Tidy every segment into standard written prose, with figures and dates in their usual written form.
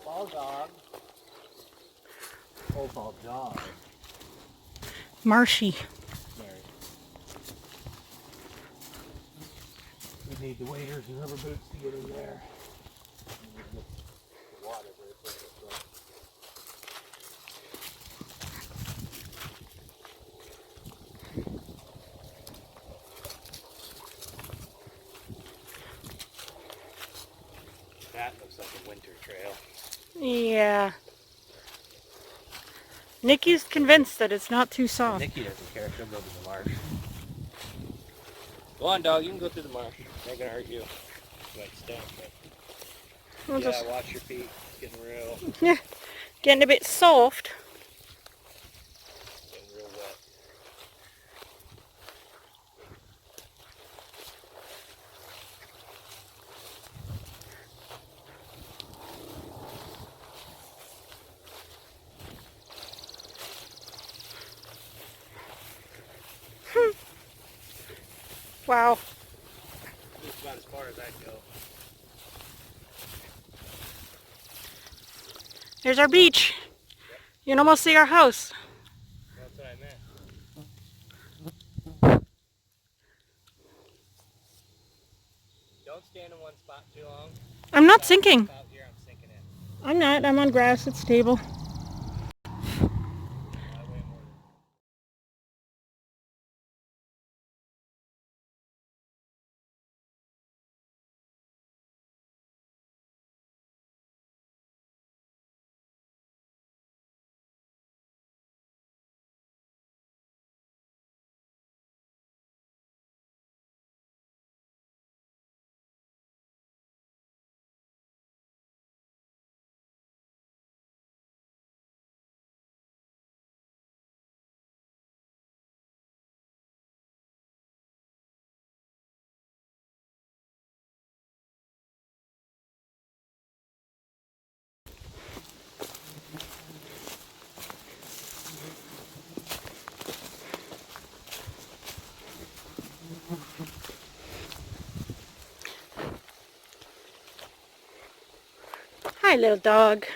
Ball dog. Oh, ball dog. Marshy. We need the waders and rubber boots to get in there. The water very quickly. That looks like a winter trail. Yeah. Nikki's convinced that it's not too soft. Nikki doesn't care. She'll go to the marsh. Go on, dog. You can go through the marsh. They're gonna hurt you. Like stone, but We'll yeah, just... watch your feet. It's getting real. Yeah. Getting a bit soft. Getting real wet. Wow. Just about as far as I go. There's our beach. Yep. You can almost see our house. That's what I meant. Don't stand in one spot too long. I'm not sinking. Out here, I'm sinking in. I'm not. I'm on grass. It's stable. Hi, little dog.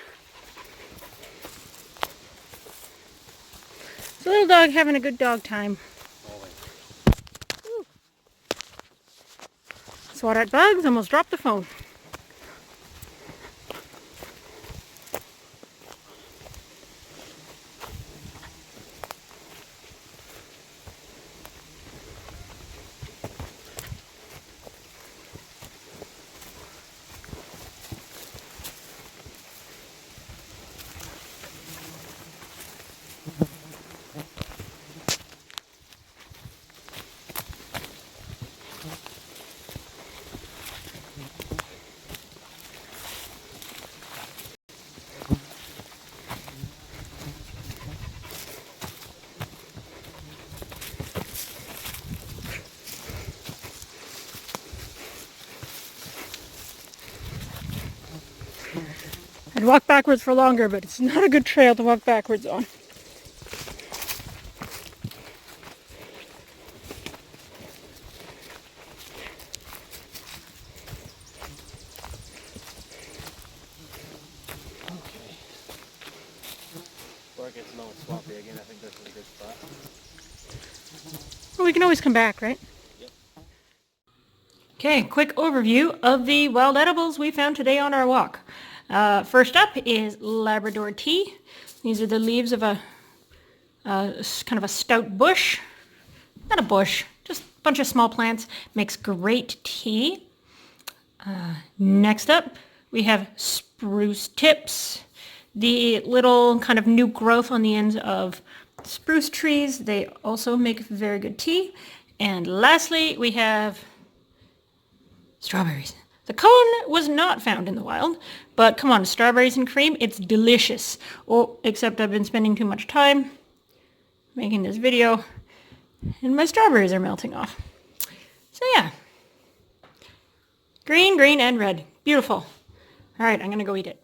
It's a little dog having a good dog time. Ooh. Swat at bugs, almost dropped the phone. I'd walk backwards for longer, but it's not a good trail to walk backwards on. Okay. Before it gets low and swampy again, I think this is a good spot. Well, we can always come back, right? Yep. Okay, quick overview of the wild edibles we found today on our walk. First up is Labrador tea. These are the leaves of a kind of a stout bush. Not a bush, just a bunch of small plants. Makes great tea. Next up, we have spruce tips. The little kind of new growth on the ends of spruce trees. They also make very good tea. And lastly, we have strawberries. The cone was not found in the wild, but come on, strawberries and cream, it's delicious. Oh, except I've been spending too much time making this video, and my strawberries are melting off. So yeah, green, green, and red. Beautiful. All right, I'm gonna go eat it.